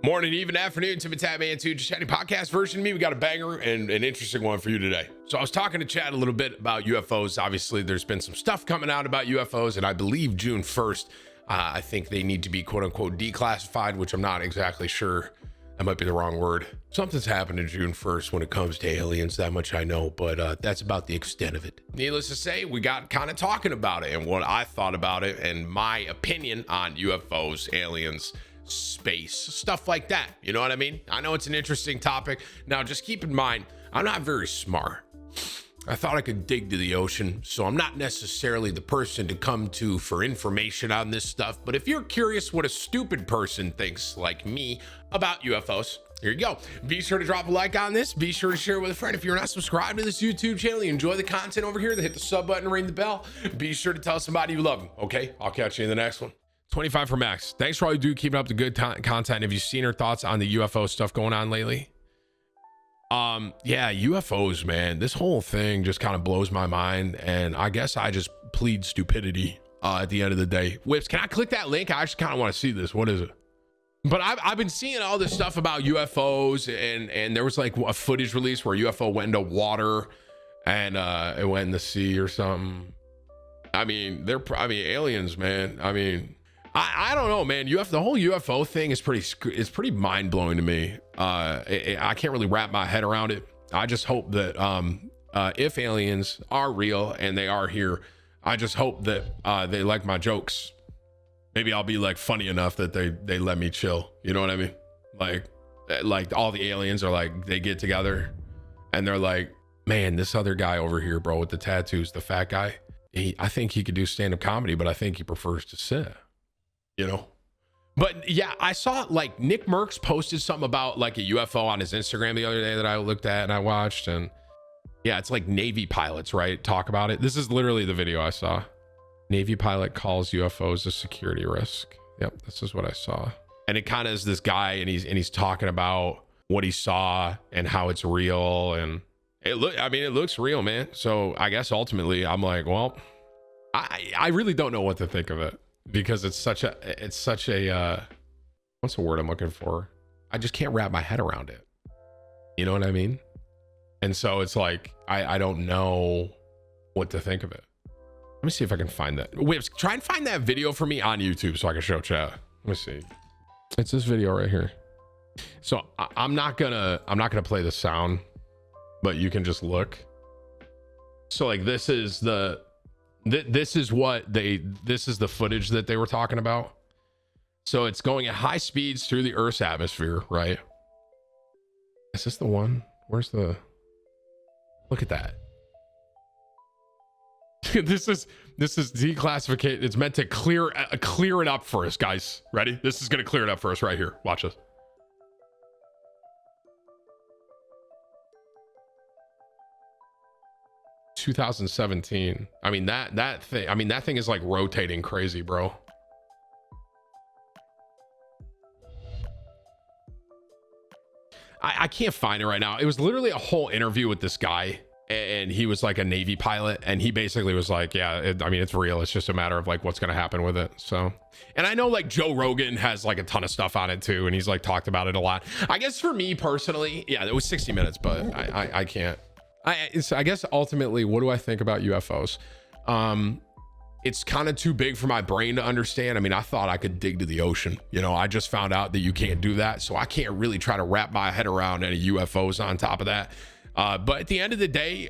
Morning, even afternoon, Timthetatman 2, just chatting podcast version of me. We got a banger and an interesting one for you today. So I was talking to Chad a little bit about UFOs. Obviously, there's been some stuff coming out about UFOs, and I believe June 1st, I think they need to be quote unquote declassified, which I'm not exactly sure. That might be the wrong word. Something's happened in June 1st when it comes to aliens, that much I know, but that's about the extent of it. Needless to say, we got kind of talking about it and what I thought about it and my opinion on UFOs, aliens, space, stuff like that. You know what I mean? I know it's an interesting topic. Now, just keep in mind, I'm not very smart. I thought I could dig to the ocean, so I'm not necessarily the person to come to for information on this stuff. But if you're curious what a stupid person thinks like me about UFOs, here you go. Be sure to drop a like on this. Be sure to share it with a friend. If you're not subscribed to this YouTube channel, you enjoy the content over here, then hit the sub button, ring the bell. Be sure to tell somebody you love them. Okay, I'll catch you in the next one. 25 for Max. Thanks for all you do, keeping up the good content. Have you seen her thoughts on the UFO stuff going on lately? Yeah, UFOs, man. This whole thing just kind of blows my mind, and I guess I just plead stupidity at the end of the day. Whips, can I click that link? I actually kind of want to see this. What is it? But I've been seeing all this stuff about UFOs, and there was like a footage release where a UFO went into water and it went in the sea or something. I mean, aliens, man. I mean, I don't know, man. The whole UFO thing is pretty mind blowing to me. I can't really wrap my head around it. I just hope that if aliens are real and they are here, I just hope that they like my jokes. Maybe I'll be like funny enough that they let me chill. You know what I mean? Like all the aliens are like, they get together and they're like, man, this other guy over here, bro, with the tattoos, the fat guy, I think he could do stand-up comedy, but I think he prefers to sit. You know, but yeah, I saw like Nick Merckx posted something about like a UFO on his Instagram the other day that I looked at and I watched, and yeah, it's like Navy pilots, right? Talk about it. This is literally the video I saw. Navy pilot calls UFOs a security risk. Yep, this is what I saw. And it kind of is this guy, and he's talking about what he saw and how it's real, and it looks real, man. So I guess ultimately I'm like, well, I really don't know what to think of it. Because it's such a what's the word I'm looking for? I just can't wrap my head around it. You know what I mean? And so it's like, I don't know what to think of it. Let me see if I can find that. Wait, try and find that video for me on YouTube so I can show chat. Let me see. It's this video right here. So I'm not gonna play the sound, but you can just look. So like this is the footage that they were talking about. So it's going at high speeds through the Earth's atmosphere, right? Is this the one? Look at that. this is declassification. It's meant to clear it up for us, guys. Ready? This is going to clear it up for us right here. Watch this. $2017. I mean, that thing is like rotating crazy, bro. I can't find it right now. It was literally a whole interview with this guy, and he was like a Navy pilot, and he basically was like, yeah, it's real. It's just a matter of like what's going to happen with it. So, and I know like Joe Rogan has like a ton of stuff on it too, and he's like talked about it a lot. I guess for me personally, yeah, it was 60 minutes, but I can't. I guess ultimately, what do I think about UFOs? It's kind of too big for my brain to understand. I mean, I thought I could dig to the ocean. You know, I just found out that you can't do that. So I can't really try to wrap my head around any UFOs on top of that. But at the end of the day,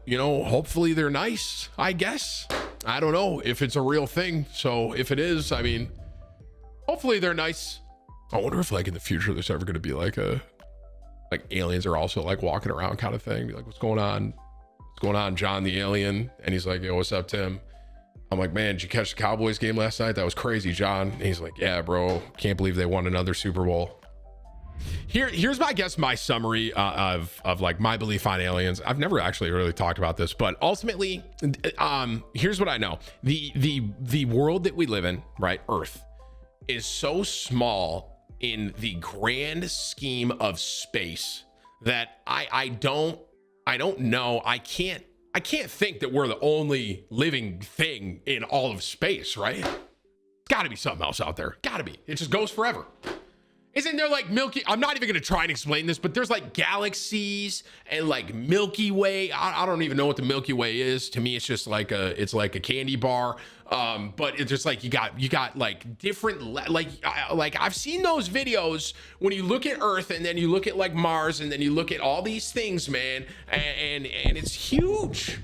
you know, hopefully they're nice, I guess. I don't know if it's a real thing. So if it is, I mean, hopefully they're nice. I wonder if like in the future, there's ever going to be like aliens are also like walking around kind of thing. Be like, what's going on? What's going on, John the alien? And he's like, yo, what's up, Tim? I'm like, man, did you catch the Cowboys game last night? That was crazy, John. And he's like, yeah, bro, can't believe they won another Super Bowl. Here's my summary of like my belief on aliens. I've never actually really talked about this, but ultimately, here's what I know. The world that we live in, right, Earth, is so small in the grand scheme of space that I don't know. I can't think that we're the only living thing in all of space, right? It's got to be something else out there. Got to be. It just goes forever. Isn't there like Milky? I'm not even gonna try and explain this, but there's like galaxies and like Milky Way. I don't even know what the Milky Way is. To me, it's just like a candy bar. But it's just like you got like different like I've seen those videos when you look at Earth and then you look at like Mars and then you look at all these things, man, and it's huge.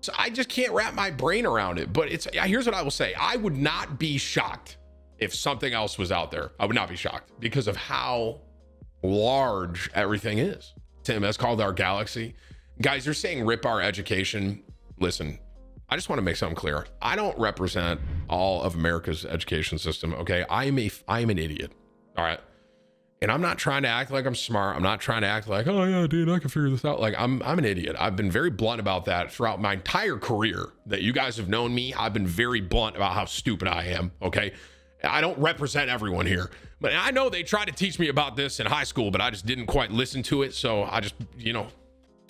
So I just can't wrap my brain around it. But here's what I will say: I would not be shocked if something else was out there. I would not be shocked because of how large everything is. Tim, that's called our galaxy. Guys, you're saying rip our education. Listen, I just want to make something clear. I don't represent all of America's education system, okay? I am an idiot, all right? And I'm not trying to act like I'm smart. I'm not trying to act like, oh yeah, dude, I can figure this out. Like I'm an idiot. I've been very blunt about that throughout my entire career that you guys have known me. I've been very blunt about how stupid I am, okay? I don't represent everyone here, but I know they tried to teach me about this in high school, but I just didn't quite listen to it. So I just,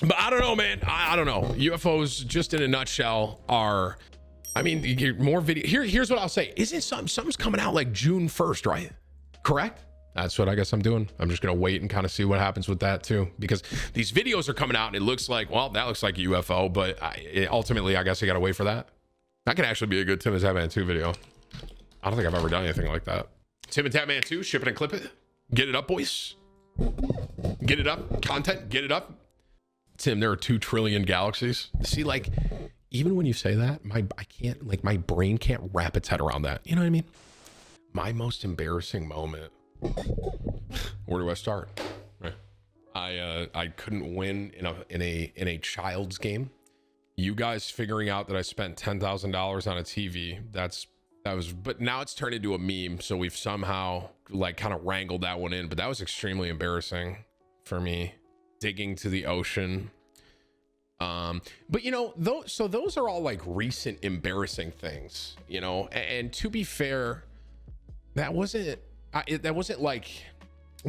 but I don't know, man. I don't know. UFOs, just in a nutshell, are, I mean, you get more video. Here's what I'll say. Isn't something's coming out like June 1st, right? Correct? That's what I guess I'm doing. I'm just going to wait and kind of see what happens with that too, because these videos are coming out and it looks like, well, that looks like a UFO, but ultimately, I guess I got to wait for that. That could actually be a good Timthetatman 2 video. I don't think I've ever done anything like that. Timthetatman 2, ship it and clip it. Get it up, boys. Get it up. Content, get it up. Tim, there are 2 trillion galaxies. See, like, even when you say that, my brain can't wrap its head around that. You know what I mean? My most embarrassing moment. Where do I start? Right. I couldn't win in a child's game. You guys figuring out that I spent $10,000 on a TV. But now it's turned into a meme, so we've somehow like kind of wrangled that one in, but that was extremely embarrassing for me, digging to the ocean. But those are all like recent embarrassing things, and to be fair, that wasn't like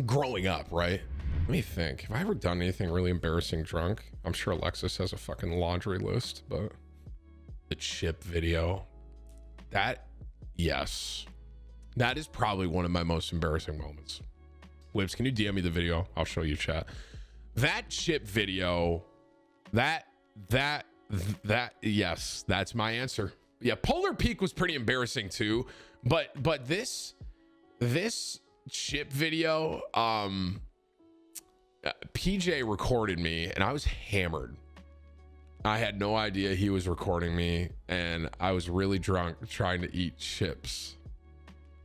growing up, right? Let me think. Have I ever done anything really embarrassing drunk? I'm sure Alexis has a fucking laundry list, but the chip video, yes, that is probably one of my most embarrassing moments. Whips, can you DM me the video? I'll show you, chat. That chip video, yes, that's my answer. Yeah, Polar Peak was pretty embarrassing too, but this chip video, PJ recorded me and I was hammered. I had no idea he was recording me, and I was really drunk trying to eat chips.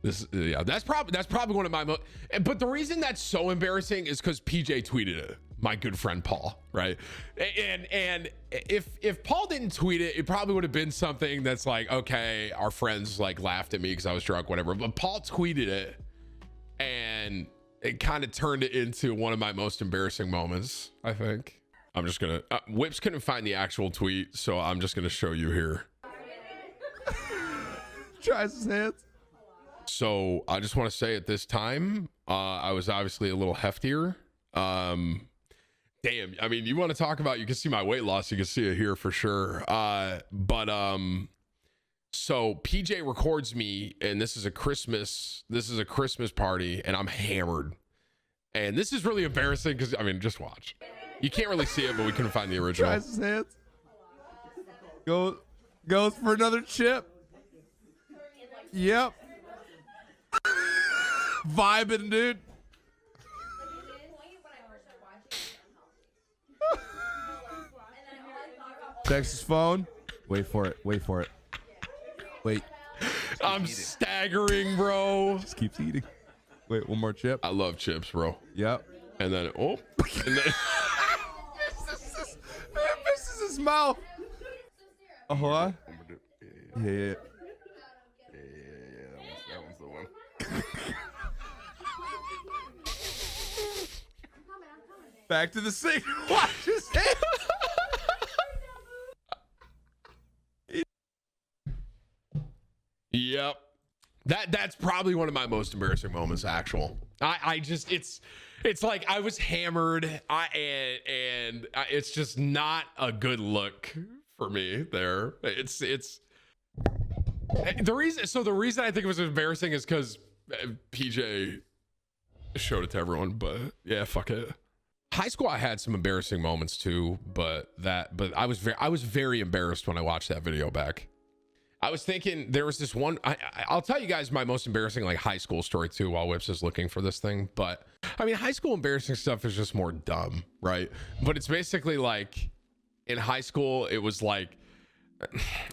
That's probably one of my most. But the reason that's so embarrassing is because PJ tweeted it. My good friend Paul, right? And if Paul didn't tweet it, it probably would have been something that's like, okay, our friends like laughed at me because I was drunk, whatever. But Paul tweeted it, and it kind of turned it into one of my most embarrassing moments, I think. I'm just gonna, Whips couldn't find the actual tweet, so I'm just gonna show you here. Tries his hands. So I just want to say at this time, I was obviously a little heftier. Damn, I mean, you want to talk about, you can see my weight loss, you can see it here for sure. So PJ records me, and this is a Christmas party, and I'm hammered. And this is really embarrassing because, I mean, just watch. You can't really see it, but we couldn't find the original. Tries his hands. Goes for another chip. Yep. Vibing, dude. Checks his phone. Wait for it. Wait. I'm staggering, bro. Just keeps eating. Wait, one more chip. I love chips, bro. Yep. And then, Misses his mouth. Uh-huh. Yeah. That one's the one. Back to the sink. Watch his hand. Yep. That's probably one of my most embarrassing moments, actual. I just, it's like I was hammered, and it's just not a good look for me there. It's the reason I think it was embarrassing is because PJ showed it to everyone, but yeah, fuck it. High school, I had some embarrassing moments too, but I was very embarrassed when I watched that video back. I was thinking there was this one, I'll tell you guys my most embarrassing like high school story too while Whips is looking for this thing. But I mean, high school embarrassing stuff is just more dumb, right? But it's basically like in high school, it was like,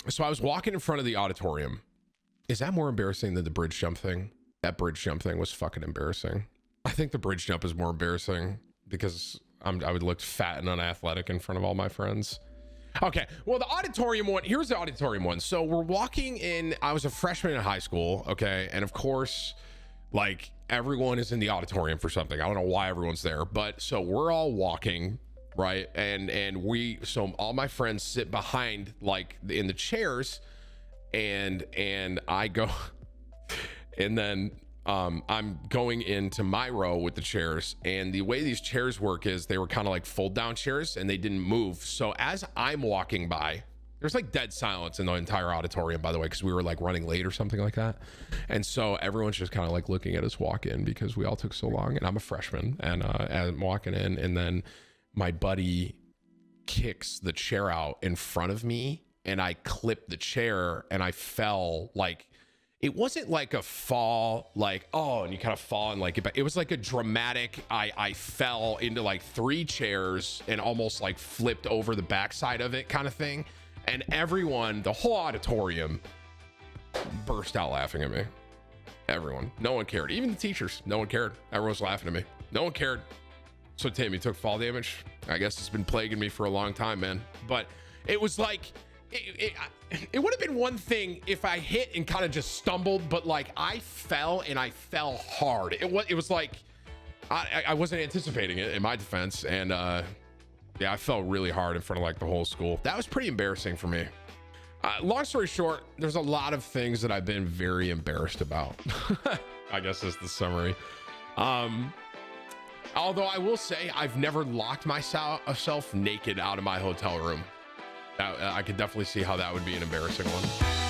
so I was walking in front of the auditorium. Is that more embarrassing than the bridge jump thing? That bridge jump thing was fucking embarrassing. I think the bridge jump is more embarrassing because I would look fat and unathletic in front of all my friends. Okay, well, the auditorium one, here's the auditorium one. So we're walking in, I was a freshman in high school, okay? And of course, like everyone is in the auditorium for something. I don't know why everyone's there, but so we're all walking, right? And so all my friends sit behind like in the chairs and I go, and then I'm going into my row with the chairs, and the way these chairs work is they were kind of like fold down chairs and they didn't move. So as I'm walking by, there's like dead silence in the entire auditorium, by the way, because we were like running late or something like that. And so everyone's just kind of like looking at us walk in because we all took so long, and I'm a freshman, and I'm walking in, and then my buddy kicks the chair out in front of me, and I clipped the chair and I fell. Like, it wasn't like a fall, like, oh, and you kind of fall and like it was like a dramatic, I fell into like 3 chairs and almost like flipped over the backside of it kind of thing. And everyone, the whole auditorium burst out laughing at me. Everyone, no one cared. Even the teachers, no one cared. Everyone was laughing at me. No one cared. So Tim, you took fall damage? I guess it's been plaguing me for a long time, man. But it was like, it would have been one thing if I hit and kind of just stumbled, but like I fell, and I fell hard. It was like I wasn't anticipating it, in my defense, and yeah, I fell really hard in front of like the whole school. That was pretty embarrassing for me. Long story short, there's a lot of things that I've been very embarrassed about. I guess is the summary. Although I will say I've never locked myself naked out of my hotel room. I could definitely see how that would be an embarrassing one.